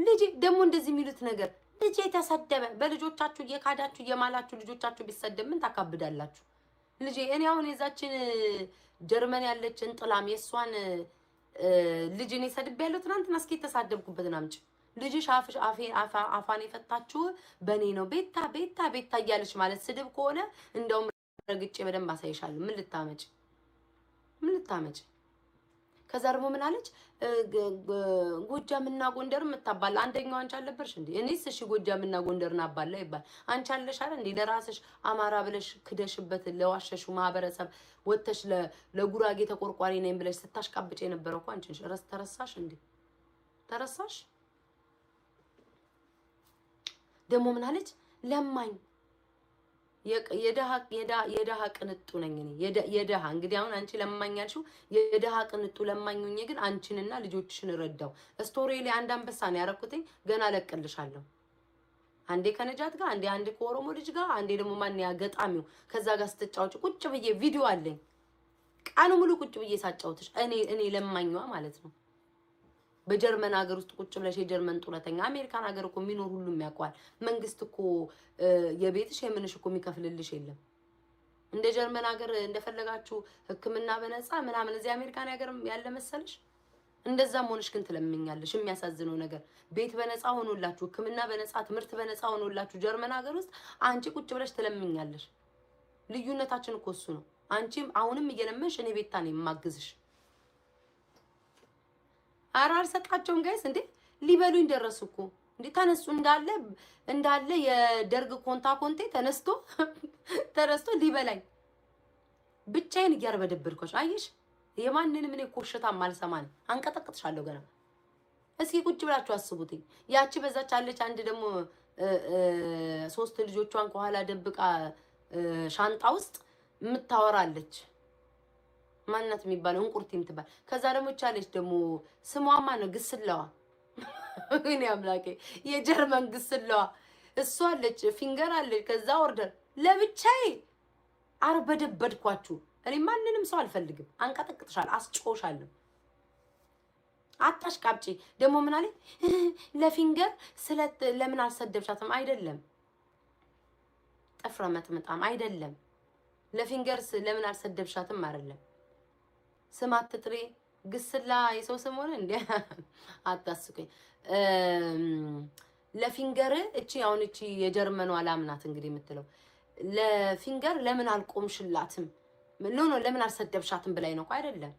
ልጅ ደግሞ እንደዚህ የሚሉት ነገር ልጅ የተሰደበ በልጆቻችሁ እየካዳችሁ እየማላችሁ ልጆቻችሁ ቢሰደብ ምን ታካብዳላችሁ? ልጅ እኔ አሁን የዛችን ጀርመን ያለችን ጥላም የሷን ልጅ እኔ ሰድብ ያለው ትናንትና እስኪ ተሳደብኩበትን አምጪ ልጅሽ አፋን የፈታችሁ በኔ ነው ቤታ ቤታ ቤታ እያለች ማለት ስድብ ከሆነ እንደውም ረግጬ በደንብ አሳይሻለሁ። ምን ልታመጪ ከዛ ደግሞ ምን አለች ጎጃምና ጎንደር መታባላ አንደኛው አንቺ አለበርሽ እንዴ? እኔስ እሺ ጎጃምና ጎንደርና አባላ ይባል አንቺ አለሽ አይደል እንዴ? ለራስሽ አማራ ብለሽ ክደሽበት ለዋሸሹ ማህበረሰብ ወተሽ ለጉራጌ ተቆርቋሪ ነኝ ብለሽ ስታሽቃብጭ የነበረው እኮ አንቺ ነሽ። ተረሳሽ እንዴ? ተረሳሽ? ደግሞ ምን አለች ለማኝ የደሃ ቅንጡ ነኝ እኔ የደሃ እንግዲህ አሁን አንቺ ለማኛልሽው የደሃ ቅንጡ ለማኙኝ ግን አንቺንና ልጆችሽን ረዳው ስቶሪ ላይ አንድ አንበሳ ነው ያረኩትኝ ገና ለቅልሻለሁ አንዴ ከነጃት ጋር አንዴ ከኦሮሞ ልጅ ጋር አንዴ ደግሞ ማን ያገጣሚው ከዛ ጋር ስትጫወጪ ቁጭ ብዬ ቪዲዮ አለኝ ቃኑ ሙሉ ቁጭ ብዬ ሳጫውትሽ እኔ ለማኛዋ ማለት ነው በጀርመን ሀገር ውስጥ ቁጭ ብለሽ የጀርመን ጡረተኛ አሜሪካን ሀገር እኮ የሚኖር ሁሉም ያውቀዋል መንግስት እኮ የቤትሽ የምንሽ እኮ የሚከፍልልሽ የለም እንደ ጀርመን ሀገር እንደፈለጋችሁ ህክምና በነፃ ምናምን እዚህ አሜሪካን ሀገር ያለ መሰለሽ እንደዛም ሆነሽ ግን ትለምኛለሽ የሚያሳዝነው ነገር ቤት በነፃ ሆኖላችሁ ህክምና በነፃ ትምህርት በነፃ ሆኖላችሁ ጀርመን ሀገር ውስጥ አንቺ ቁጭ ብለሽ ትለምኛለሽ ልዩነታችን እኮ እሱ ነው አንቺም አሁንም እየለመንሽ እኔ ቤታ ነኝ የማግዝሽ አራር ሰጣቸውም ጋይስ እንዴ ሊበሉኝ ደረሱ እኮ እንዴ ተነሱ እንዳለ የደርግ ኮንቴ ተነስቶ ሊበላኝ ብቻዬን እያርበደበድኩሽ አየሽ የማንንም እኔ ኮሽታ ማልሰማን አንቀጠቅጥሻለሁ ገና እስኪ ቁጭ ብላችሁ አስቡትኝ ያቺ በዛች አለች አንድ ደግሞ 3 ልጆቿን ከኋላ ደብቃ ሻንጣ ውስጥ ምታወራለች ማንነት የሚባለው እንቁርቲም ትባል ከዛ ደግሞ ቻለች ደግሞ ስሟ ማን ነው ግስላዋ እኔ አምላኬ የጀርመን ግስላዋ እሷ አለች ፊንገር አለች ከዛ ኦርደር ለብቻዬ አርበደበድኳችሁ እኔ ማንንም ሰው አልፈልግም አንቀጠቅጥሻል አስጮሻለሁ አታሽቃብጪ ደግሞ ምን አለ ለፊንገር ስለት ለምን አልሰደብሻትም አይደለም ጠፍራ መጥምጣም አይደለም ለፊንገር ለምን አልሰደብሻትም አይደለም ስማት ጥሪ ግስላ የሰው ስም ሆነ እንዴ አታስቁኝ ለፊንገር እቺ አሁን እቺ የጀርመኑ አላምናት እንግዲህ የምትለው ለፊንገር ለምን አልቆምሽላትም ኖ ለምን አልሰደብሻትም ብላይ ነው አይደለም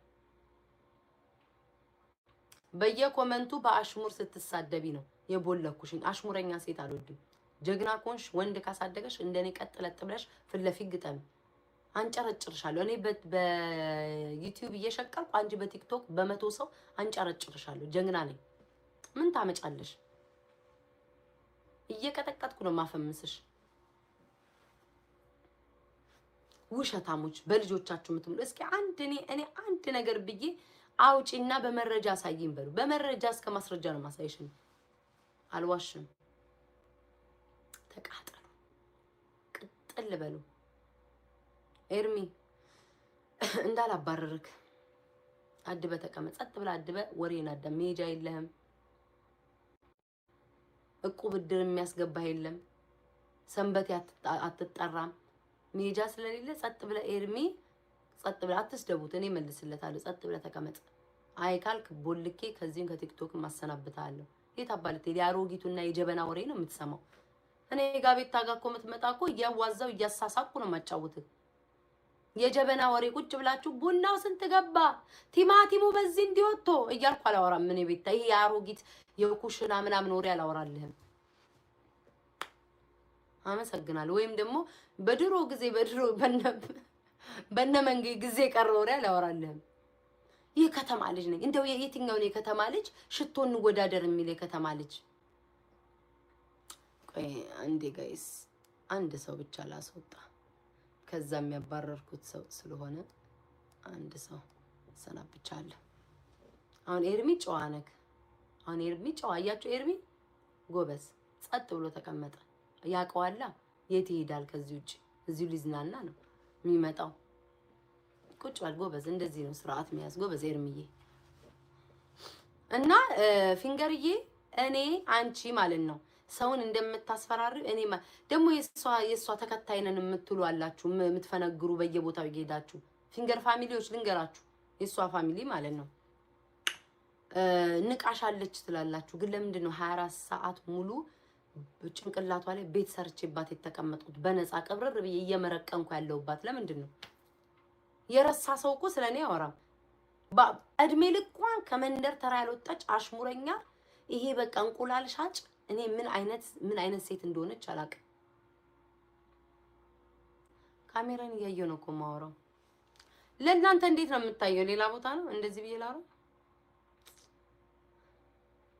በየኮመንቱ በአሽሙር ስትሳደቢ ነው የቦለኩሽኝ አሽሙረኛ ሴት አልወድም ጀግና ኮንሽ ወንድ ካሳደገሽ እንደኔ ቀጥለጥ ብለሽ ፍለፊት ግጠም አንጨረጭርሻለሁ እኔ በዩቲዩብ እየሸቀልኩ አንጂ በቲክቶክ በ100 ሰው አንጨረጭርሻለሁ ጀግና ነኝ ምን ታመጫለሽ እየቀጠቀጥኩ ነው ማፈምስሽ ውሸታሞች በልጆቻችሁ ምትምሉ እስኪ እኔ አንድ ነገር ብዬ አውጪና በመረጃ አሳይኝ በሉ በመረጃ እስከ ማስረጃ ነው ማሳይሽ አልዋሽም ተቃጠሉ ቅጥል በሉ ኤርሚ እንዳላባረርክ አድበ ተቀመጥ ጸጥ ብላ አድበ ወሬና አዳም ሜጃ የለህም እቁብ ብድር የሚያስገባ የለም ሰንበት አትጠራም ሜጃ ስለሌለ ጸጥ ብለ ኤርሚ ጸጥ ብለ አትስደቡት እኔ መልስለታለሁ ጸጥ ብለ ተቀመጥ አይካልክ ቦልኬ ከዚህን ከቲክቶክ ማሰናብታለሁ የታባለተ ያሮጊቱና የጀበና ወሬ ነው የምትሰማው እኔ ጋቤት ታጋኮ የምትመጣኮ እያዋዛው እያሳሳቁ ነው ማጫውት የጀበና ወሬ ቁጭ ብላችሁ ቡናው ስንት ገባ ቲማቲሙ በዚህ እንዲወጥቶ እያልኩ አላወራም ምን ቤታ ይሄ ያሮጊት የኩሽና ምናምን ወሬ አላወራልህም አመሰግናለሁ ወይም ደግሞ በድሮ ጊዜ በነመንጌ ጊዜ ቀረ ወሬ አላወራልህም የከተማ ልጅ ነኝ እንደው የትኛው ነው የከተማ ልጅ ሽቶን ወዳደር የሚል የከተማ ልጅ ቆይ አንዴ ጋይስ አንድ ሰው ብቻ ላስወጣ ከዛ የሚያባረርኩት ሰው ስለሆነ አንድ ሰው ሰናብቻለሁ አሁን ኤርሚ ጨዋ ነክ አሁን ኤርሚ ጨዋ አያችሁ ኤርሚ ጎበዝ ጸጥ ብሎ ተቀመጠ ያቀዋላ የት ይሄዳል ከዚህ ውጪ እዚሁ ሊዝናና ነው የሚመጣው ቁጭ ባል ጎበዝ እንደዚህ ነው ስርዓት የሚያዝ ጎበዝ ኤርሚዬ እና ፊንገርዬ እኔ አንቺ ማለት ነው ሰውን እንደምታስፈራሪው እኔ ደግሞ የሷ ተከታይ ነን የምትሉ አላችሁ የምትፈነግሩ በየቦታው ይሄዳችሁ ፊንገር ፋሚሊዎች ልንገራችሁ የሷ ፋሚሊ ማለት ነው ንቃሻለች ትላላችሁ ግን ለምንድን ነው 24 ሰዓት ሙሉ ጭንቅላቷ ላይ ቤት ሰርቼባት የተቀመጡት በነፃ ቀብረር ብዬ እየመረቀንኩ ያለውባት ለምንድን ነው የረሳ ሰው እኮ ስለኔ ያወራም እድሜ ልኳን ከመንደር ተራ ያልወጣች አሽሙረኛ ይሄ በቃ እንቁላል ሻጭ እኔ ምን አይነት ሴት እንደሆነች አላውቅም ካሜራን እያየሁ ነው እኮ የማወራው ለእናንተ እንዴት ነው የምታየው ሌላ ቦታ ነው እንደዚህ ብዬ ላወራ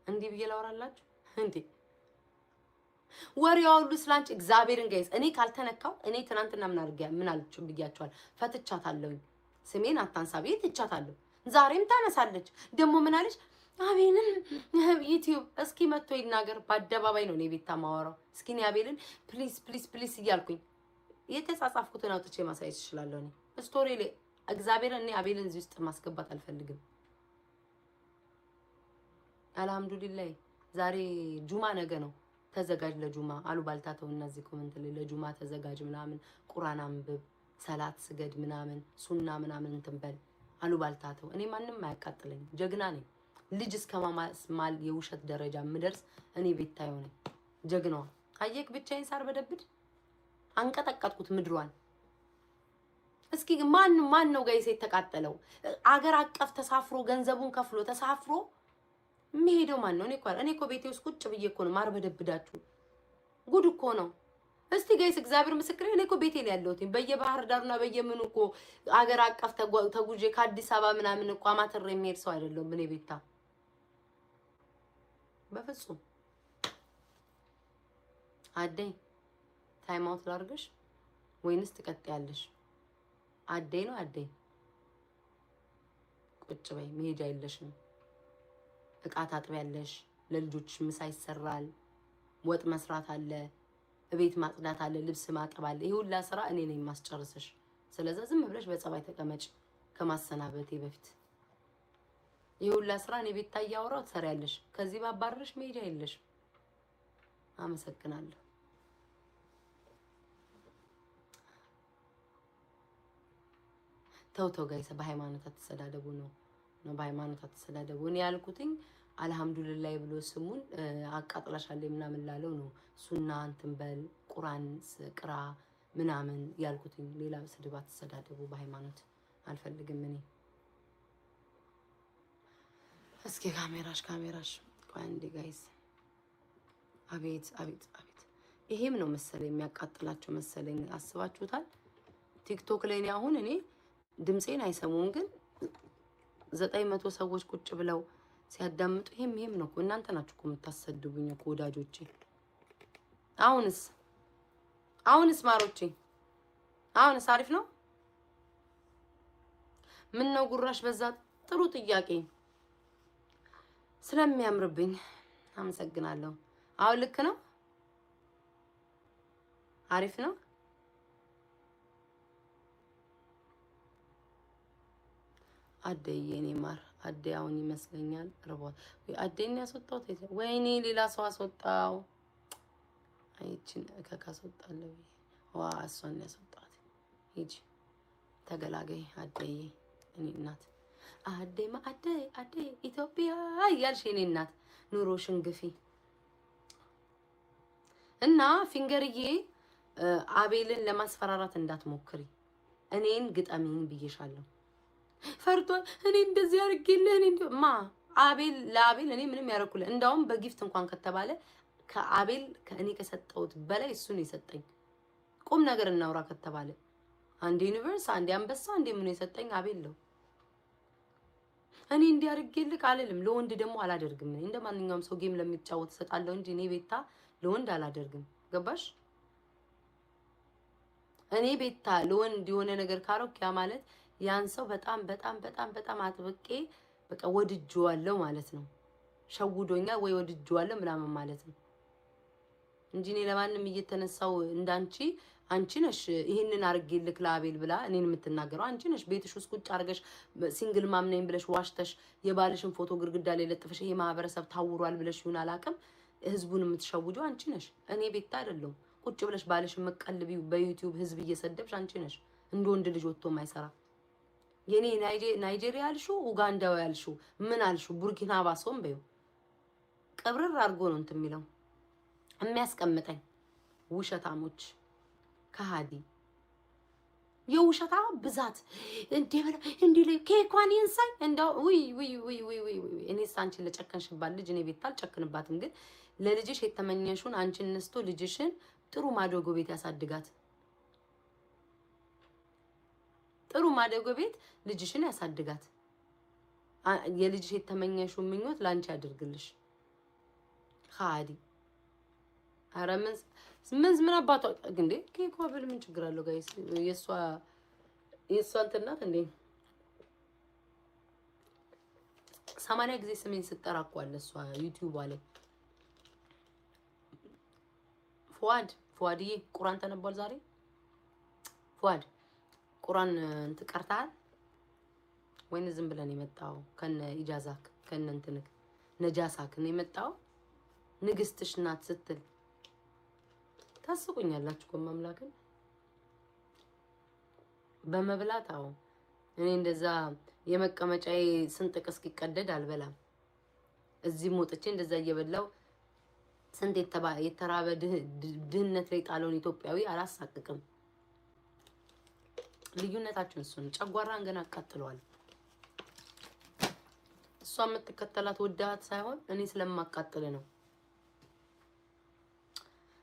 እንዲህ ብዬ ላወራላችሁ እንዴ ወሬው ሁሉ ስላንቺ እግዚአብሔርን ጋይስ እኔ ካልተነካው እኔ ትናንትና ምን አልችም ብያቸዋል ፈትቻታለሁኝ ስሜን አታንሳብ ትቻታለሁ ዛሬም ታነሳለች ደግሞ ምን አለች አቤልን ዩቲዩብ እስኪ መጥቶ ይናገር በአደባባይ ነው እኔ ቤታ ማወራው እስኪ እኔ አቤልን ፕሊዝ እያልኩኝ የተጻጻፍኩትን አውጥቼ ማሳየት እችላለሁ እኔ ስቶሪ ላይ እግዚአብሔርን እኔ አቤልን እዚህ ውስጥ ማስገባት አልፈልግም አልሐምዱሊላህ ዛሬ ጁማ ነገ ነው ተዘጋጅ ለጁማ አሉባልታተው እነዚህ ኮሜንት ላይ ለጁማ ተዘጋጅ ምናምን ቁርአን አንብብ ሰላት ስገድ ምናምን ሱና ምናምን እንተንበል አሉባልታተው እኔ ማንንም አያቃጥለኝ ጀግና ነኝ ልጅ እስከማማስማል የውሸት ደረጃ ምደርስ እኔ ቤታዬ ነኝ ጀግናዋ አየክ ብቻዬን ሳር በደብድ አንቀጠቀጥኩት ምድሯን እስኪ ማን ነው ጋይስ የተቃጠለው አገር አቀፍ ተሳፍሮ ገንዘቡን ከፍሎ ተሳፍሮ የሚሄደው ማን ነው እኔ እኮ ቤቴ ውስጥ ቁጭ ብዬ እኮ ነው ማር በደብዳችሁ ጉድ እኮ ነው እስቲ ጋይስ እግዚአብሔር ምስክሬ እኔ እኮ ቤቴ ላይ ያለሁት በየባህር ዳርና በየምን እኮ አገር አቀፍ ተጉዤ ከአዲስ አበባ ምናምን እኮ አማተር የሚሄድ ሰው አይደለም እኔ ቤታ በፍጹም አደይ ታይም አውት ላርግሽ ወይንስ ትቀጥያለሽ አደይ ነው አደይ ቁጭ በይ መሄጃ የለሽም እቃ ታጥቢያለሽ ለልጆች ምሳ ይሰራል ወጥ መስራት አለ ቤት ማጽዳት አለ ልብስ ማጠብ አለ ይሄ ሁላ ስራ እኔ ነኝ ማስጨርስሽ ስለዚህ ዝም ብለሽ በጸባይ ተቀመጭ ከማሰናበቴ በፊት ይሄ ሁላ ስራ እኔ ቤት ታያወራው ትሰሪያለሽ ከዚህ ባባረሽ መሄጃ የለሽ አመሰግናለሁ ተው ጋይስ በሃይማኖት አትሰዳደቡ ነው በሃይማኖት አትሰዳደቡ እኔ ያልኩትኝ አልহামዱሊላህ ብሎ ስሙን አቃጥላሻለኝ ምናምን ላለው ነው ሱና እንትን በል ቁርአን ቅራ ምናምን ያልኩትኝ ሌላ ስድብ አትሰዳደቡ በሃይማኖት አልፈልግም እኔ እስኪ ካሜራሽ ቆይ አንዴ ጋይስ አቤት ይሄም ነው መሰለኝ የሚያቃጥላቸው መሰለኝ አስባችሁታል ቲክቶክ ላይ ነው አሁን እኔ ድምጼን አይሰሙም ግን 900 ሰዎች ቁጭ ብለው ሲያዳምጡ ይሄም ነው እናንተ ናችሁ እኮ የምታሰድቡኝ እኮ ወዳጆቼ አሁንስ ማሮቼ አሁንስ አሪፍ ነው ምን ነው ጉራሽ በዛ ጥሩ ጥያቄ ስለሚያምርብኝ አመሰግናለሁ አሁን ልክ ነው አሪፍ ነው አደይ የኔ ማር አደይ አሁን ይመስለኛል ረቦት ወይ አደይን ያስወጣው ወይኔ ሌላ ሰው አስወጣው አይቺን ከካስወጣለው ዋ እሷን ያስወጣት ሂጂ ተገላገይ አደይ እኔ እናት አደይ ኢትዮጵያ ያልሽ እኔ እናት ኑሮሽን ግፊ እና ፊንገርዬ አቤልን ለማስፈራራት እንዳትሞክሪ እኔን ግጠሚኝ ብዬሻለሁ ፈርቷል እኔ እንደዚህ አርግልህ እኔ ለአቤል እኔ ምንም ያረኩልህ እንዳውም በጊፍት እንኳን ከተባለ ከአቤል ከእኔ ከሰጠሁት በላይ እሱ ነው የሰጠኝ ቁም ነገር እናውራ ከተባለ አንድ ዩኒቨርስ አንድ አንበሳ አንድ ምን የሰጠኝ አቤል ነው እኔ እንዲያርግልህ አልልም ለወንድ ደግሞ አላደርግም እኔ እንደማንኛውም ሰው ጌም ለሚጫወት ሰጣለሁ እንጂ እኔ ቤታ ለወንድ አላደርግም ገባሽ እኔ ቤታ ለወንድ የሆነ ነገር ካረክ ያ ማለት ያን ሰው በጣም አጥብቄ በቃ ወድጄዋለሁ ማለት ነው ሸውዶኛ ወይ ወድጄዋለሁ ምናምን ማለት ነው እንጂ እኔ ለማንም እየተነሳው እንዳንቺ አንቺ ነሽ ይሄንን አርጌልክ ለአቤል ብላ እኔን የምትናገረው አንቺ ነሽ። ቤትሽ ውስጥ ቁጭ አርገሽ ሲንግል ማም ነኝ ብለሽ ዋሽተሽ የባልሽን ፎቶ ግድግዳ ላይ ለጥፈሽ ይሄ ማህበረሰብ ታውሯል ብለሽ ይሁን አላውቅም ህዝቡን የምትሸውጂው አንቺ ነሽ። እኔ ቤት አይደለም። ቁጭ ብለሽ ባልሽን መቀልቢው በዩቲዩብ ህዝብ እየሰደብሽ አንቺ ነሽ። እንደ ወንድ ልጅ ወጥቶ ማይሰራ የኔ ናይጄሪያ ያልሽው ኡጋንዳው ያልሽው ምን አልሽው ቡርኪና ፋሶም በዩ ቀብረር አርጎ ነው እንት የሚለው የሚያስቀምጠኝ ውሸታሞች ከሃዲ የውሸታ ብዛት እንዴ ላይ ከኳን ይንሳይ እንደው ውይ እኔ ሳንቺ ለጨከንሽባት ልጅ እኔ ቤት አልጨክንባትም። ግን ለልጅሽ የተመኘሽውን አንቺን ነስቶ ልጅሽን ጥሩ ማደጎ ቤት ያሳድጋት። ጥሩ ማደጎ ቤት ልጅሽን ያሳድጋት። የልጅሽ የተመኘሽውን ምኞት ላንቺ ያድርግልሽ። ከሃዲ ኧረ ምን አባቷ እንዴ ኬኳ ብል ምን ችግር አለው ጋይስ? የሷ እንትን ናት እንዴ 80 ጊዜ ስሜን ስጠራቋለ እሷ ዩቲዩብ ላይ ፉአድዬ ቁርአን ተነቧል ዛሬ። ፉአድ ቁርአን እንትቀርታል ወይን ዝም ብለን የመጣው ከነ ኢጃዛክ ከነ እንትንክ ነጃሳክ ነው የመጣው ንግስትሽ ናት ስትል ታስቁኛላችሁ እኮ ማምላክን በመብላት። አዎ እኔ እንደዛ የመቀመጫዬ ስንጥቅ እስኪቀደድ አልበላም። እዚህ ሞጥቼ እንደዛ እየበላው ስንት የተራበ ድህነት ላይ ጣለውን ኢትዮጵያዊ አላሳቅቅም። ልዩነታችን እሱ ነው። ጨጓራን ገና አቃጥለዋል። እሷ የምትከተላት ወዳት ሳይሆን እኔ ስለማቃጥል ነው።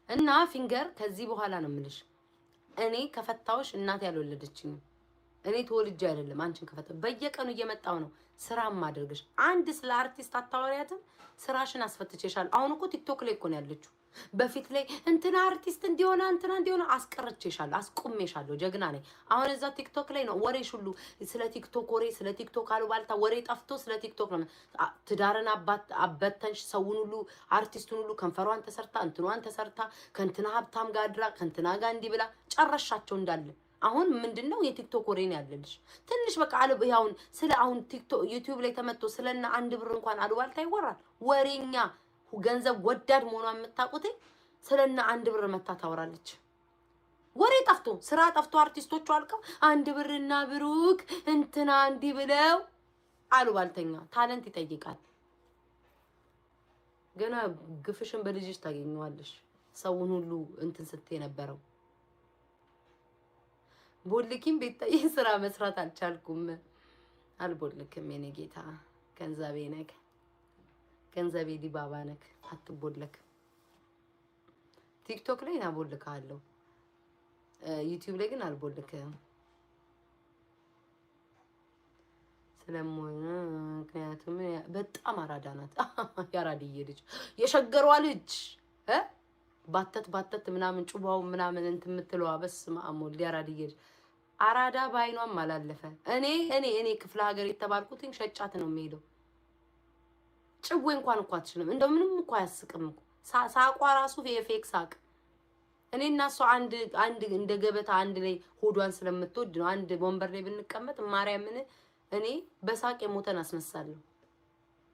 እና ፊንገር ከዚህ በኋላ ነው የምልሽ እኔ ከፈታውሽ እናት ያልወለደችኝ እኔ ተወልጄ አይደለም አንቺን ከፈታው በየቀኑ እየመጣው ነው ስራ ማድረግሽ። አንድ ስለ አርቲስት አታወሪያትም? ስራሽን አስፈትቼሻል። አሁን እኮ ቲክቶክ ላይ እኮ ነው ያለችው። በፊት ላይ እንትና አርቲስት እንዲሆነ እንትና እንዲሆነ አስቀርቼሻለሁ፣ አስቆሜሻለሁ። ጀግና ነኝ። አሁን እዛ ቲክቶክ ላይ ነው ወሬሽ ሁሉ ስለ ቲክቶክ ወሬ፣ ስለ ቲክቶክ አሉባልታ ወሬ ጠፍቶ ስለ ቲክቶክ ነው። ትዳርን አበተንሽ፣ ሰውን ሁሉ አርቲስቱን ሁሉ ከንፈሯን ተሰርታ እንትኗን ተሰርታ ከንትና ሀብታም ጋር አድራ ከንትና ጋር እንዲህ ብላ ጨረሻቸው እንዳለ። አሁን ምንድነው የቲክቶክ ወሬ ነው ያለልሽ። ትንሽ በቃ ያውን ስለ አሁን ቲክቶክ ዩቲዩብ ላይ ተመቶ ስለና አንድ ብር እንኳን አሉባልታ ይወራል። ወሬኛ ገንዘብ ወዳድ መሆኗን የምታውቁት ስለና አንድ ብር መታ ታወራለች። ወሬ ጠፍቶ ስራ ጠፍቶ አርቲስቶቹ አልቀው አንድ ብርና ብሩክ እንትና እንዲህ ብለው አሉባልተኛ ታለንት ይጠይቃል። ገና ግፍሽን በልጅሽ ታገኘዋለሽ። ሰውን ሁሉ እንትን ስትይ ነበረው ቦልኪም ቤታዬ ስራ መስራት አልቻልኩም። አልቦልክም የኔ ጌታ ገንዘቤ ነክ ገንዘቤ ዲባባ ነክ አትቦልክ። ቲክቶክ ላይ ናቦልካለሁ፣ ዩቲዩብ ላይ ግን አልቦልክም። ስለሞነ ምክንያቱም በጣም አራዳ ናት። ያራድዬ ልጅ የሸገሯ ልጅ ባተት ምናምን ጩባው ምናምን እንት የምትለው በስመ አብ ወልድ ያራድዬ ልጅ አራዳ ባይኗም አላለፈ። እኔ ክፍለ ሀገር የተባልኩትኝ ሸጫት ነው የሚሄደው። ጭዌ እንኳን እኮ አትችልም። እንደው ምንም እኮ አያስቅም እኮ ሳቋ ራሱ የፌክ ሳቅ። እኔ እና እሷ አንድ እንደ ገበታ አንድ ላይ ሆዷን ስለምትወድ ነው። አንድ ወንበር ላይ ብንቀመጥ ማርያምን እኔ በሳቅ የሞተን አስነሳለሁ።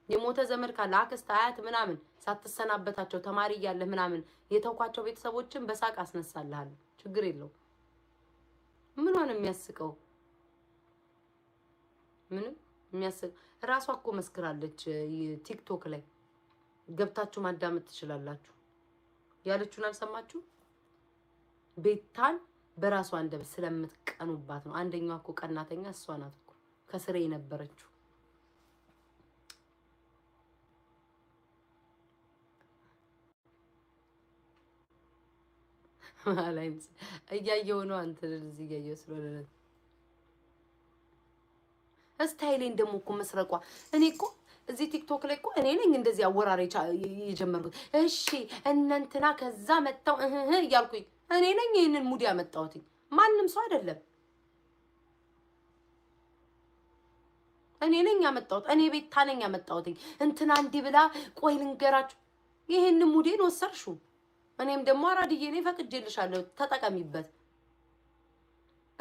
የሞተ ዘመድ ካለ አክስት አያት ምናምን ሳትሰናበታቸው ተማሪ እያለህ ምናምን የተውኳቸው ቤተሰቦችን በሳቅ አስነሳልሃለሁ። ችግር የለውም። ምን ሆነ የሚያስቀው? ምንም የሚያስቅ ራሷ እኮ መስክራለች። ቲክቶክ ላይ ገብታችሁ ማዳመጥ ትችላላችሁ። ያለችውን አልሰማችሁ? ቤታን በራሷ አንደበት ስለምትቀኑባት ነው። አንደኛዋ እኮ ቀናተኛ እሷ ናት እኮ ከስሬ የነበረችው። ማላይምስ እያየው ነው። አንተ እዚህ እያየው ስለሆነ ስታይሌን ደግሞ እኮ መስረቋ። እኔ እኮ እዚህ ቲክቶክ ላይ እኮ እኔ ነኝ እንደዚህ አወራሬ የጀመርኩት። እሺ እነንትና ከዛ መጣው እያልኩኝ እኔ ነኝ ይሄንን ሙድ ያመጣሁት፣ ማንም ሰው አይደለም። እኔ ነኝ ያመጣሁት። እኔ ቤታ ነኝ ያመጣሁት። እንትና እንዲህ ብላ ቆይ ልንገራችሁ፣ ይሄንን ሙዴን ወሰርሹ። እኔም ደግሞ አራድዬ ነኝ ፈቅጄልሻለሁ፣ ተጠቀሚበት።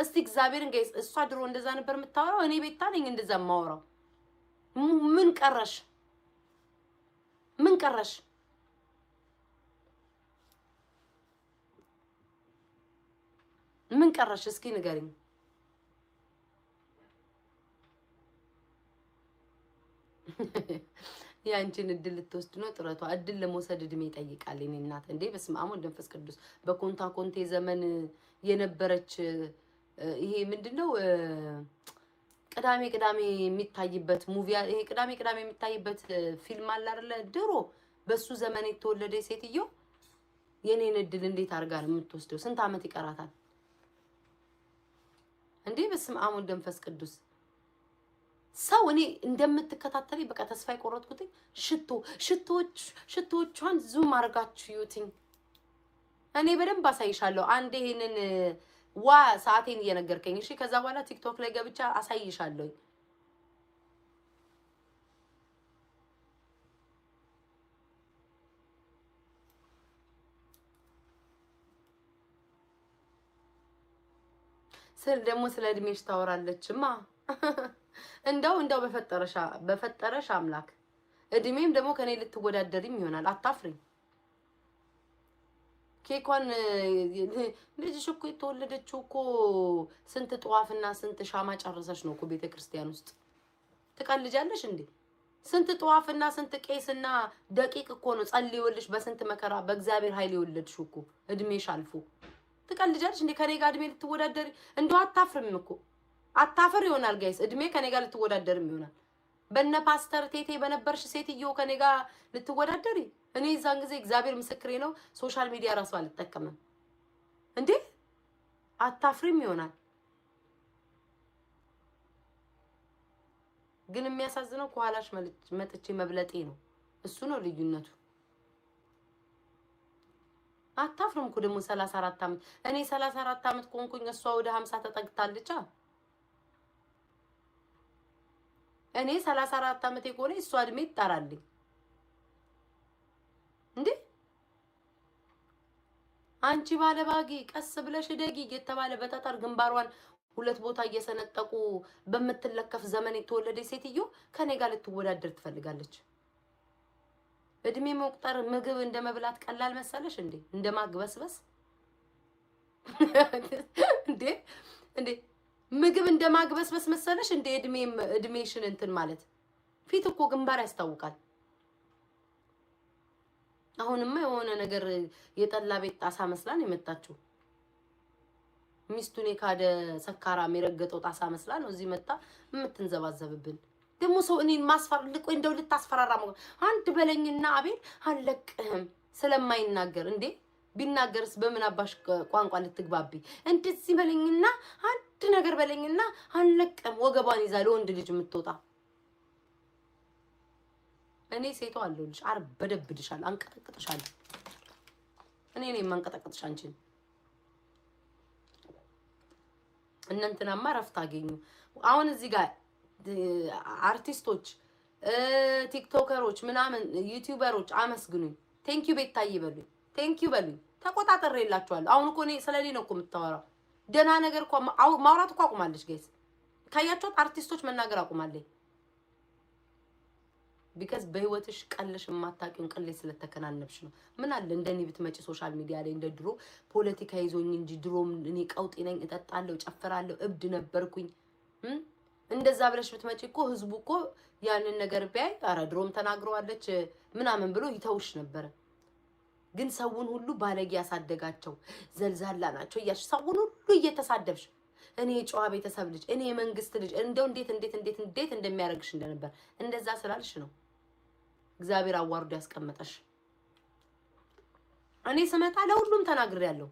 እስቲ እግዚአብሔርን ጋይስ እሷ ድሮ እንደዛ ነበር የምታወራው። እኔ ቤታ ነኝ እንደዛ የማወራው። ምን ቀረሽ? ምን ቀረሽ? ምን ቀረሽ? እስኪ ንገሪኝ። ያንቺን እድል ልትወስድ ነው ጥረቷ። እድል ለመውሰድ እድሜ ይጠይቃል። እኔ እናት እንዴ በስመ አብ ወወልድ ወመንፈስ ቅዱስ። በኮንታ ኮንቴ ዘመን የነበረች ይሄ ምንድነው ቅዳሜ ቅዳሜ የሚታይበት ሙቪ፣ ይሄ ቅዳሜ ቅዳሜ የሚታይበት ፊልም አለ አይደለ? ድሮ በሱ ዘመን የተወለደ ሴትዮ የኔን እድል እንዴት አድርጋ ነው የምትወስደው? ስንት አመት ይቀራታል እንዴ? በስመ አብ ወወልድ ወመንፈስ ቅዱስ። ሰው እኔ እንደምትከታተለኝ በቃ ተስፋ የቆረጥኩት ሽቶዎቿን ዙም አድርጋችሁ ዩቲኝ። እኔ በደንብ አሳይሻለሁ። አንዴ ይሄንን ሰዓቴን እየነገርከኝ እሺ። ከዛ በኋላ ቲክቶክ ላይ ገብቻ አሳይሻለሁ። ደግሞ ስለ እድሜሽ ታወራለችማ። እንደው በፈጠረሽ አምላክ እድሜም ደግሞ ከኔ ልትወዳደሪም ይሆናል። አታፍሪኝ። ኬኳን ልጅሽ እኮ የተወለደችው እኮ ስንት ጧፍና ስንት ሻማ ጨርሰሽ ነው እኮ ቤተክርስቲያን ውስጥ ትቀልጃለሽ እንዴ? ስንት ጧፍና ስንት ቄስና ደቂቅ እኮ ነው ጸልዮልሽ በስንት መከራ በእግዚአብሔር ኃይል የወለድሽው እኮ እድሜሽ አልፎ ትቀልጃለሽ እንዴ? ከኔ ጋር እድሜ ልትወዳደሪ እንደው አታፍርም እኮ። አታፍር ይሆናል ጋይስ፣ እድሜ ከኔ ጋር ልትወዳደርም ይሆናል። በነ ፓስተር ቴቴ በነበርሽ ሴትዮ ከኔ ጋር ልትወዳደሪ። እኔ እዛን ጊዜ እግዚአብሔር ምስክሬ ነው ሶሻል ሚዲያ ራሱ አልጠቀምም እንዴ። አታፍሪም ይሆናል ግን የሚያሳዝነው ከኋላሽ መጥቼ መብለጤ ነው። እሱ ነው ልዩነቱ። አታፍርም እኮ ደግሞ 34 አመት። እኔ 34 አመት ኮንኩኝ፣ እሷ ወደ 50 ተጠግታለች። እኔ 34 አመት የቆነ እሷ እድሜ ይጣራልኝ እንዴ። አንቺ ባለባጊ ቀስ ብለሽ ደጊ እየተባለ በታታር ግንባሯን ሁለት ቦታ እየሰነጠቁ በምትለከፍ ዘመን የተወለደች ሴትዮ ከኔ ጋር ልትወዳደር ትፈልጋለች። እድሜ መቁጠር ምግብ እንደመብላት ቀላል መሰለሽ እንዴ? እንደማግበስበስ እንዴ ምግብ እንደማግበስበስ መሰለሽ እንዴ? እድሜሽን እንትን ማለት ፊት እኮ ግንባር ያስታውቃል። አሁንማ የሆነ ነገር የጠላ ቤት ጣሳ መስላን የመጣችው ሚስቱን የካደ ሰካራም የረገጠው ጣሳ መስላ ነው እዚህ መጣ የምትንዘባዘብብን። ደግሞ ሰው እኔን ማስፈራራ እንደው ልታስፈራራ አንድ በለኝና አቤል አለቅህም ስለማይናገር እንዴ። ቢናገርስ በምን አባሽ ቋንቋ ልትግባቢ? እንደዚህ በለኝና አንድ ነገር በለኝና አለቅም። ወገቧን ይዛ ለወንድ ልጅ የምትወጣ እኔ ሴቷ አለሁልሽ። አርበደብድሻለሁ፣ አንቀጠቅጥሻለሁ። እኔ ነኝ የማንቀጠቅጥሽ አንቺን። እናንተናማ ረፍት አገኙ። አሁን እዚህ ጋር አርቲስቶች፣ ቲክቶከሮች፣ ምናምን ዩቲዩበሮች አመስግኑኝ። ቴንኪዩ ቤታዬ በሉኝ፣ ቴንኪዩ በሉኝ። ተቆጣጠሬላችኋለሁ። አሁን እኮ እኔ ስለኔ ነው እኮ የምታወራው። ደህና ነገር እኮ ማውራት እኮ አቁማለች ጋይስ። ካያችሁት አርቲስቶች መናገር አቁማለች። ቢካዝ በህይወትሽ ቀለሽ የማታውቂውን ቀሌ ስለተከናነብሽ ነው። ምን አለ እንደኔ ብትመጪ ሶሻል ሚዲያ ላይ እንደ ድሮ ፖለቲካ ይዞኝ እንጂ ድሮም እኔ ቀውጤ ነኝ፣ እጠጣለሁ፣ ጨፍራለሁ፣ እብድ ነበርኩኝ። እንደዛ ብለሽ ብትመጪ እኮ ህዝቡ እኮ ያንን ነገር ቢያይ ኧረ ድሮም ተናግረዋለች ምናምን ብሎ ይተውሽ ነበር። ግን ሰውን ሁሉ ባለጌ ያሳደጋቸው ዘልዛላ ናቸው እያልሽ ሰውን ሁሉ እየተሳደብሽ እኔ ጨዋ ቤተሰብ ልጅ፣ እኔ የመንግስት ልጅ እንደው እንዴት እንደሚያደርግሽ እንደነበር እንደዛ ስላልሽ ነው እግዚአብሔር አዋርዶ ያስቀመጠሽ። እኔ ስመጣ ለሁሉም ተናግሬያለሁ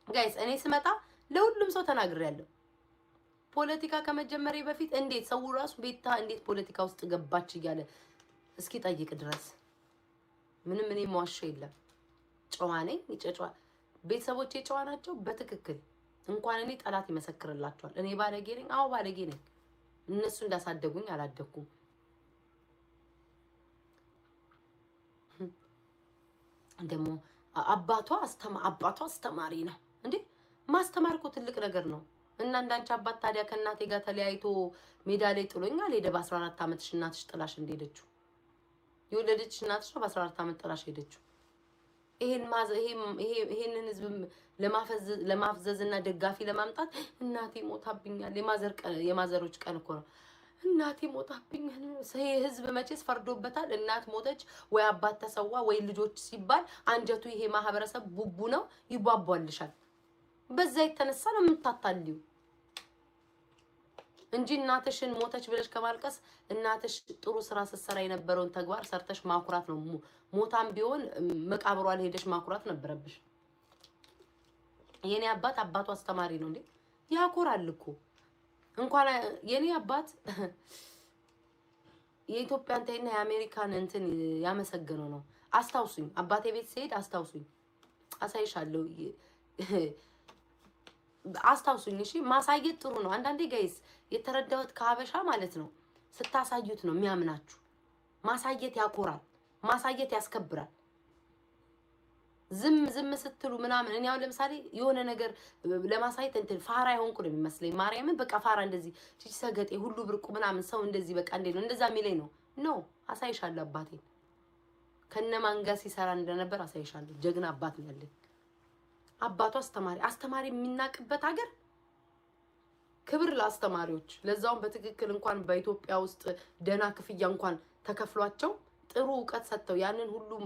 ጋይስ። እኔ ስመጣ ለሁሉም ሰው ተናግሬያለሁ። ፖለቲካ ከመጀመሪያ በፊት እንዴት ሰው ራሱ ቤታ እንዴት ፖለቲካ ውስጥ ገባች እያለ እስኪ ጠይቅ ድረስ ምንም እኔ ማዋሸው የለም። ጨዋ ነኝ። ጨዋ ቤተሰቦቼ ጨዋ ናቸው በትክክል። እንኳን እኔ ጠላት ይመሰክርላቸዋል። እኔ ባለጌ ነኝ። አዎ ባለጌ ነኝ። እነሱ እንዳሳደጉኝ አላደኩም። ደግሞ አባቷ አስተማሪ ነው እንዴ? ማስተማር እኮ ትልቅ ነገር ነው እና እንዳንቺ አባት ታዲያ ከእናቴ ጋር ተለያይቶ ሜዳ ላይ ጥሎኛል ሄደ። በ14 ዓመትሽ እናትሽ ጥላሽ እንደሄደችው የወለደችሽ እናትሽ ነው በ14 ዓመት ጥላሽ ሄደችው። ይሄንን ህዝብ ለማፍዘዝና ደጋፊ ለማምጣት እናቴ ሞታብኛል። የማዘሮች ቀን እኮ ነው። እናቴ ሞታብኛል። ህዝብ መቼስ ፈርዶበታል። እናት ሞተች ወይ አባት ተሰዋ ወይ ልጆች ሲባል አንጀቱ ይሄ ማህበረሰብ ቡቡ ነው፣ ይቧቧልሻል። በዛ የተነሳ ነው የምታታልዩ እንጂ እናትሽን ሞተች ብለሽ ከማልቀስ እናትሽ ጥሩ ስራ ስትሰራ የነበረውን ተግባር ሰርተሽ ማኩራት ነው። ሞታም ቢሆን መቃብሯ ላይ ሄደሽ ማኩራት ነበረብሽ። የኔ አባቱ አስተማሪ ነው እንዴ? ያኮራል እኮ እንኳን የኔ አባት የኢትዮጵያን ታይና የአሜሪካን እንትን ያመሰገነው ነው። አስታውሱኝ፣ አባቴ ቤት ሲሄድ አስታውሱኝ፣ አሳይሻለሁ። አስታውሱኝ። እሺ ማሳየት ጥሩ ነው። አንዳንዴ ጋይስ የተረዳሁት ከሀበሻ ማለት ነው ስታሳዩት ነው የሚያምናችሁ። ማሳየት ያኮራል፣ ማሳየት ያስከብራል። ዝም ስትሉ ምናምን እኔ አሁን ለምሳሌ የሆነ ነገር ለማሳየት እንትን ፋራ ይሆንኩ ነው የሚመስለኝ። ማርያምን በቃ ፋራ እንደዚህ ቺቺ ሰገጤ ሁሉ ብርቁ ምናምን ሰው እንደዚህ በቃ እንዴ ነው እንደዛ የሚለኝ ነው። ኖ አሳይሻለሁ። አባቴ ከነማን ጋር ሲሰራ እንደነበር አሳይሻለሁ። ጀግና አባት ነው ያለኝ። አባቱ አስተማሪ የሚናቅበት ሀገር ክብር ለአስተማሪዎች። ለዛውም በትክክል እንኳን በኢትዮጵያ ውስጥ ደና ክፍያ እንኳን ተከፍሏቸው ጥሩ ዕውቀት ሰጥተው ያንን ሁሉም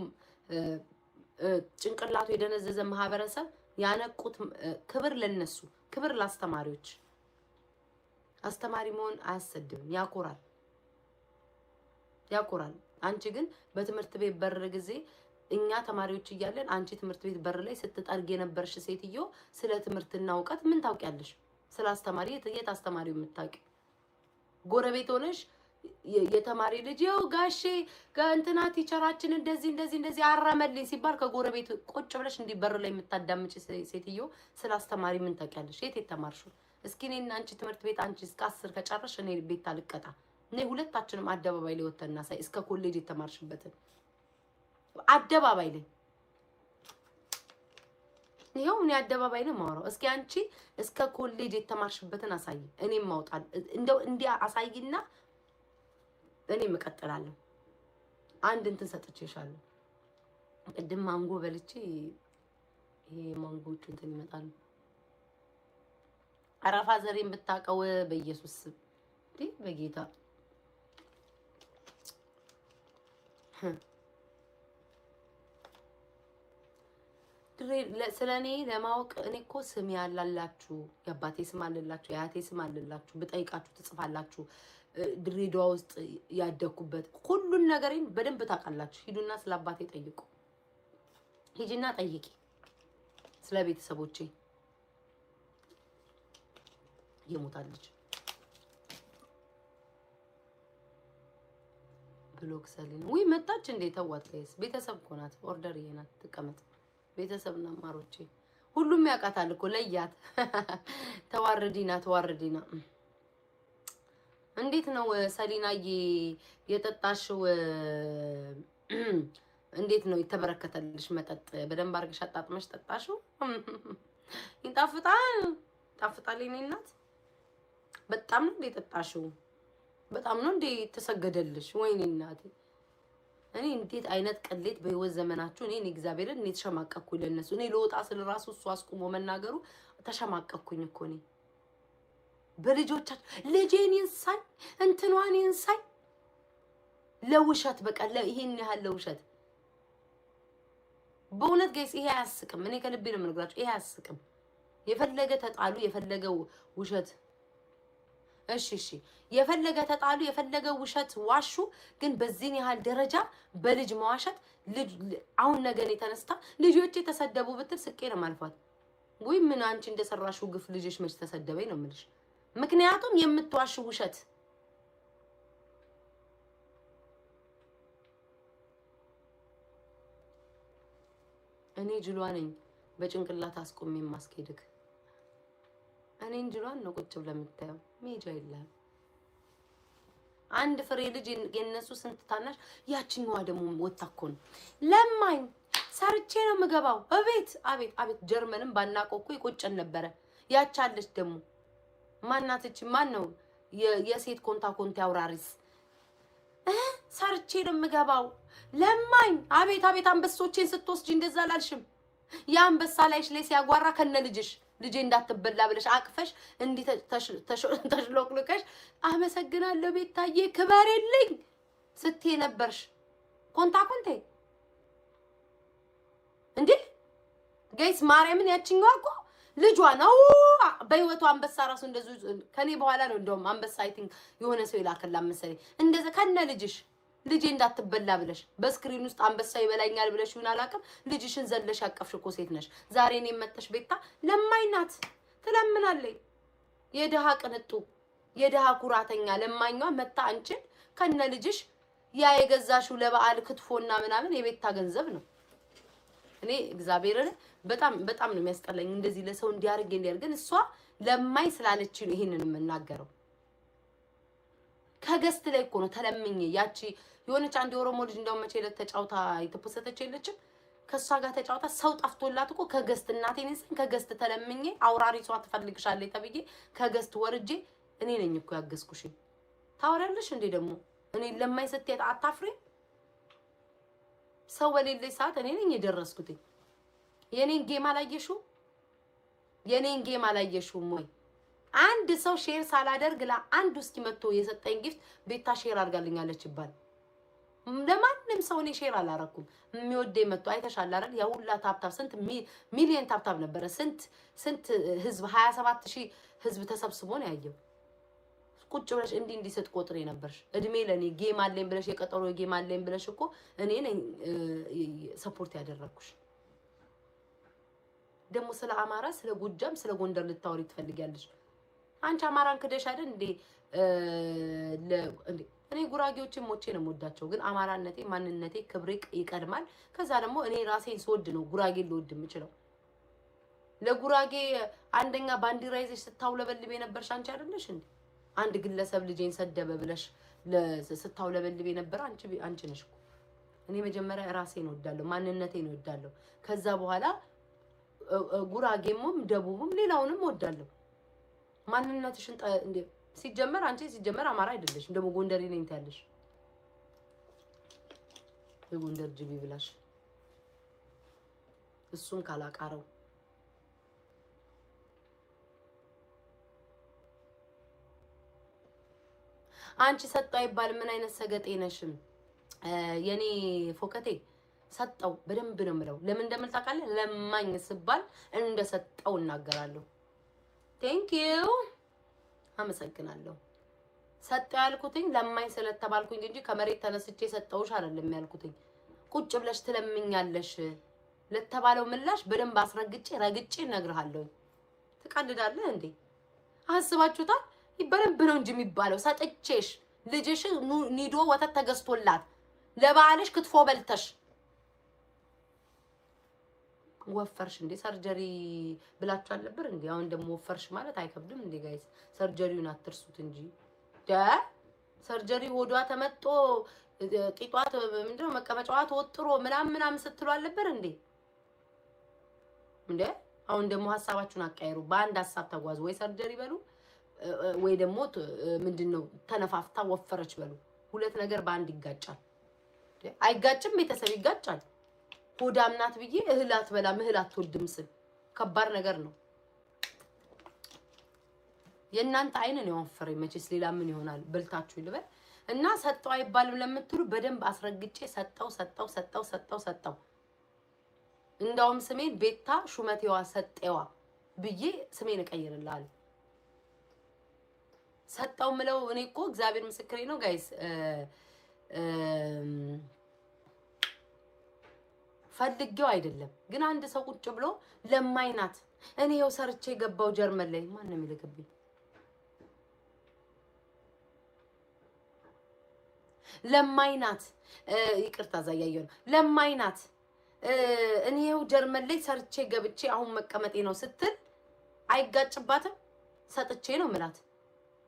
ጭንቅላቱ የደነዘዘ ማህበረሰብ ያነቁት ክብር ለነሱ፣ ክብር ለአስተማሪዎች። አስተማሪ መሆን አያሰድብም፣ ያኮራል። አንቺ ግን በትምህርት ቤት በር ጊዜ እኛ ተማሪዎች እያለን አንቺ ትምህርት ቤት በር ላይ ስትጠርግ የነበርሽ ሴትዮ ስለ ትምህርትና ዕውቀት ምን ታውቂያለሽ? ስለ አስተማሪ የት አስተማሪው የምታውቂ? ጎረቤት ሆነሽ የተማሪ ልጅ ይኸው ጋሼ እንትና ቲቸራችን እንደዚህ አራመልኝ ሲባል ከጎረቤት ቁጭ ብለሽ እንዲህ በር ላይ የምታዳምጪ ሴትዮ ስለ አስተማሪ ምን ታውቂያለሽ? የት የተማርሽው? እስኪ እኔና አንቺ ትምህርት ቤት አንቺ እስከ 10 ከጨረሽ እኔ ቤት አልቀጣ። እኔ ሁለታችንም አደባባይ ላይ ወተና ሳይ እስከ ኮሌጅ የተማርሽበትን አደባባይ ላይ ይሄው እኔ አደባባይ ነው የማወራው። እስኪ አንቺ እስከ ኮሌጅ የተማርሽበትን አሳይ፣ እኔም ማውጣል እንደው እንዲያ አሳይና እኔ መቀጠላለሁ። አንድ እንትን ሰጥቼሻለሁ። ቅድም ማንጎ በልቼ ይሄ ማንጎቹ እንትን ይመጣሉ። አረፋ ዘሬን ብታቀው በኢየሱስ እንዴ በጌታ ስለኔ ለማወቅ እኔ እኮ ስም ያላላችሁ የአባቴ ስም አለላችሁ የአያቴ ስም አለላችሁ ብጠይቃችሁ ትጽፋላችሁ። ድሬዳዋ ውስጥ ያደኩበት ሁሉን ነገሬን በደንብ ታውቃላችሁ። ሂዱና ስለ አባቴ ጠይቁ። ሂጂና ጠይቂ ስለ ቤተሰቦቼ። የሞታለች ብሎክ ሰሊን ወይ መጣች እንዴ? ተዋት ጋይስ። ቤተሰብ እኮ ናት። ኦርደር ይሄናት ትቀመጥ። ቤተሰብና ማሮቼ ሁሉም ያውቃታል እኮ ለያት። ተዋርዲና እንዴት ነው ሰሊናዬ የጠጣሽው? እንዴት ነው የተበረከተልሽ መጠጥ? በደንብ አድርገሽ አጣጥመሽ ጠጣሽው? ይጣፍጣል የኔ እናት። በጣም ነው እንዴ የጠጣሽው? በጣም ነው እንዴ ተሰገደልሽ? ወይኔ እናቴ እኔ እንዴት አይነት ቅሌት በህይወት ዘመናችሁ እኔ እግዚአብሔርን እኔ ተሸማቀቅኩኝ ለነሱ። እኔ ለወጣ ስለ ራሱ እሱ አስቆሞ መናገሩ ተሸማቀቅኩኝ እኮ እኔ በልጆቻችሁ። ልጄን ይንሳኝ እንትኗን ይንሳኝ ለውሸት በቃ ይሄን ያህል ለውሸት። በእውነት ጋይስ ይሄ አያስቅም። እኔ ከልቤ ነው የምነግራችሁ፣ ይሄ አያስቅም። የፈለገ ተጣሉ፣ የፈለገው ውሸት እሺ የፈለገ ተጣሉ፣ የፈለገ ውሸት ዋሹ። ግን በዚህን ያህል ደረጃ በልጅ መዋሸት አሁን ነገን የተነስታ ልጆቼ ተሰደቡ ብትል ስቄ ነው ማልፋት። ወይ ምን አንቺ እንደሰራሽው ግፍ ልጅሽ መች ተሰደበኝ ነው የምልሽ። ምክንያቱም የምትዋሽ ውሸት እኔ ጅሏ ነኝ በጭንቅላት አስቆሜ ማስኬድክ። እኔ እንጅሏን ነው ቁጭ ብለህ የምታየው። ሜጃ የለም። አንድ ፍሬ ልጅ የነሱ ስንት ታናሽ። ያቺኛዋ ደግሞ ወጣ እኮ ነው ለማኝ ሰርቼ ነው የምገባው። አቤት ጀርመንም ባናቆኩ ይቆጨን ነበረ። ያቻለች ደግሞ ማናትች ማን ነው የሴት ኮንታ አውራሪስ ሰርቼ ነው የምገባው ለማኝ አቤት አቤት አንበሶቼን ስትወስጂ እንደዛ አላልሽም ያንበሳ ላይሽ ላይ ሲያጓራ ከነ ልጅሽ ልጄ እንዳትበላ ብለሽ አቅፈሽ እንዲ ተሽሎቅልቀሽ አመሰግናለሁ ቤታዬ ክበሬልኝ ስትይ ነበርሽ ኮንቴ እንዴ ጋይስ ማርያምን ያቺኛው እኮ ልጇ ነው በህይወቱ አንበሳ ራሱ እንደዚህ ከኔ በኋላ ነው እንደውም አንበሳ አይ ቲንክ የሆነ ሰው ይላከላ መሰለኝ እንደዛ ከነ ልጅሽ ልጄ እንዳትበላ ብለሽ በስክሪን ውስጥ አንበሳ ይበላኛል ብለሽ ይሁን አላውቅም ልጅሽን ዘለሽ ያቀፍሽ እኮ ሴት ነሽ ዛሬ እኔ መጣሽ ቤታ ለማይናት ትለምናለች የደሃ ቅንጡ የደሃ ኩራተኛ ለማኛዋ መጣ አንቺን ከነ ልጅሽ ያ የገዛሽው ለበዓል ክትፎና ምናምን የቤታ ገንዘብ ነው እኔ እግዚአብሔርን በጣም ነው የሚያስጠላኝ እንደዚህ ለሰው እንዲያርገን እሷ ለማይ ስላለች ነው ይሄንን የምናገረው ከገስት ላይ እኮ ነው ተለምኜ ያቺ የሆነች አንድ የኦሮሞ ልጅ እንደው መቼ ለተጫውታ የተፖሰተች የለችም ከሷ ጋር ተጫውታ ሰው ጠፍቶላት እኮ ከገስት እናቴን ከገስት ተለምኜ አውራሪሷ ትፈልግሻለች ተብዬ ከገስት ወርጄ እኔ ነኝ እኮ ያገዝኩሽ ታወራለሽ እንዴ ደግሞ እኔ ለማይ ስትይ አታፍሪ ሰው በሌለኝ ሰዓት እኔ ነኝ የደረስኩት የኔን ጌም አላየሽውም ወይ አንድ ሰው ሼር ሳላደርግ ለአንድ እስኪ መጥቶ የሰጠኝ ጊፍት ቤታ ሼር አድርጋልኛለች ይባል ለማንም ሰው እኔ ሼር አላረኩም የሚወደኝ መጥቶ አይተሻል አይደል ያ ሁላ ታፕታፕ ስንት ሚሊየን ታፕታፕ ነበረ ስንት ህዝብ 27000 ህዝብ ተሰብስቦ ነው ያየው ቁጭ ብለሽ እንዲህ ስትቆጥሪ ነበርሽ እድሜ ለኔ ጌም አለኝ ብለሽ የቀጠሮ ጌም አለኝ ብለሽ እኮ እኔ ነኝ ሰፖርት ያደረኩሽ ደሞ ስለ አማራ ስለ ጎጃም ስለ ጎንደር ልታወሪ ትፈልጊያለሽ አንቺ አማራን ክደሽ አይደል እንዴ እኔ ጉራጌዎችን ሞቼ ነው የምወዳቸው ግን አማራነቴ ማንነቴ ክብሬ ይቀድማል ከዛ ደግሞ እኔ ራሴን ስወድ ነው ጉራጌ ልወድ የምችለው ለጉራጌ አንደኛ ባንዲራ ይዘሽ ስታውለበልብ የነበርሽ አንቺ አይደለሽ እንዴ አንድ ግለሰብ ልጄን ሰደበ ብለሽ ስታውለበልብ የነበር አንቺ ነሽ እኮ እኔ መጀመሪያ ራሴን ወዳለሁ ማንነቴን ወዳለሁ ከዛ በኋላ ጉራጌም ደቡብም ሌላውንም ወዳለሁ ማንነትሽን እንዴ ሲጀመር አንቺ ሲጀመር አማራ አይደለሽ እንደሞ ጎንደሬ ነኝ ታያለሽ የጎንደር ጅቢ ብላሽ እሱም ካላቃረው አንቺ ሰጣው ይባል ምን አይነት ሰገጤ ነሽም የኔ ፎከቴ ሰጣው በደንብ ነው የምለው ለምን እንደምል ታውቃለህ ለማኝ ስባል እንደሰጣው እናገራለሁ ቴንክ ዩ አመሰግናለሁ ሰጣው ያልኩትኝ ለማኝ ስለተባልኩኝ እንጂ ከመሬት ተነስቼ ሰጣውሽ አይደለም ያልኩትኝ ቁጭ ብለሽ ትለምኛለሽ ለተባለው ምላሽ በደንብ አስረግጬ ረግጬ እነግርሃለሁ ትቀልዳለህ እንዴ አስባችሁታል ይበረብ ነው እንጂ የሚባለው ሰጥቼሽ ልጅሽ ኒዶ ወተት ተገዝቶላት ለባልሽ ክትፎ በልተሽ ወፈርሽ እንዴ ሰርጀሪ ብላችሁ አልነበር እንዴ አሁን ደግሞ ወፈርሽ ማለት አይከብድም እንዴ ጋይስ ሰርጀሪውን አትርሱት እንጂ ሰርጀሪ ሆዷ ተመጦ ቂጧት ምንድነው መቀመጫዋ ተወጥሮ ምናምን ስትሉ አልነበር እንዴ አሁን ደግሞ ሐሳባችሁን አቀያይሩ በአንድ ሐሳብ ተጓዙ ወይ ሰርጀሪ በሉ ወይ ደግሞ ምንድነው ተነፋፍታ ወፈረች በሉ ሁለት ነገር በአንድ ይጋጫል አይጋጭም ቤተሰብ ይጋጫል ሆዳምናት ብዬ እህላት በላ ምህላት ወድም ስል ከባድ ነገር ነው የእናንተ አይን ነው ወፈረኝ መቼስ ሌላ ምን ይሆናል በልታችሁ ይልበል እና ሰጣው አይባልም ለምትሉ በደንብ አስረግጬ ሰጣው እንዳውም ስሜን ቤታ ሹመቴዋ ሰጤዋ ብዬ ስሜን እቀይርልሃለሁ ሰጣው ምለው እኔ እኮ እግዚአብሔር ምስክሬ ነው ጋይስ ፈልጌው አይደለም ግን አንድ ሰው ቁጭ ብሎ ለማይናት እኔ ይኸው ሰርቼ ገባው ጀርመን ላይ ማን ነው የሚልክብኝ ለማይናት ይቅርታ ዛያየው ለማይናት እኔ ይኸው ጀርመን ላይ ሰርቼ ገብቼ አሁን መቀመጤ ነው ስትል አይጋጭባትም ሰጥቼ ነው ምላት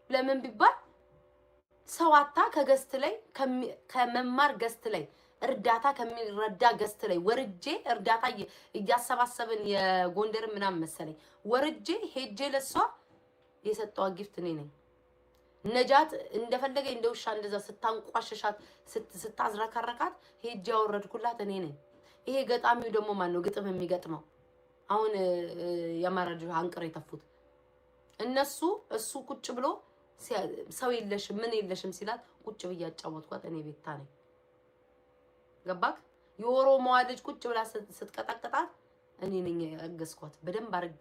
ለምን ቢባል ሰዋታ ከገስት ላይ ከመማር ገስት ላይ እርዳታ ከሚረዳ ገስት ላይ ወርጄ እርዳታ እያሰባሰብን የጎንደር ምናምን መሰለኝ ወርጄ ሄጄ ለሷ የሰጠዋ ጊፍት እኔ ነኝ። ነጃት እንደፈለገ እንደ ውሻ እንደዛ ስታንቋሸሻት ስታዝረከረካት ሄጄ ያወረድኩላት እኔ ነኝ። ይሄ ገጣሚው ደግሞ ማን ነው ግጥም የሚገጥመው? አሁን የአማራ ልጅ አንቅር የተፉት እነሱ እሱ ቁጭ ብሎ ሰው የለሽም ምን የለሽም ሲላት ቁጭ ብዬ አጫወትኳት እኔ ቤታ ነኝ። ገባክ? የኦሮሞዋ ልጅ ቁጭ ብላ ስትቀጠቅጣት እኔ ነኝ ያገዝኳት በደንብ አድርጌ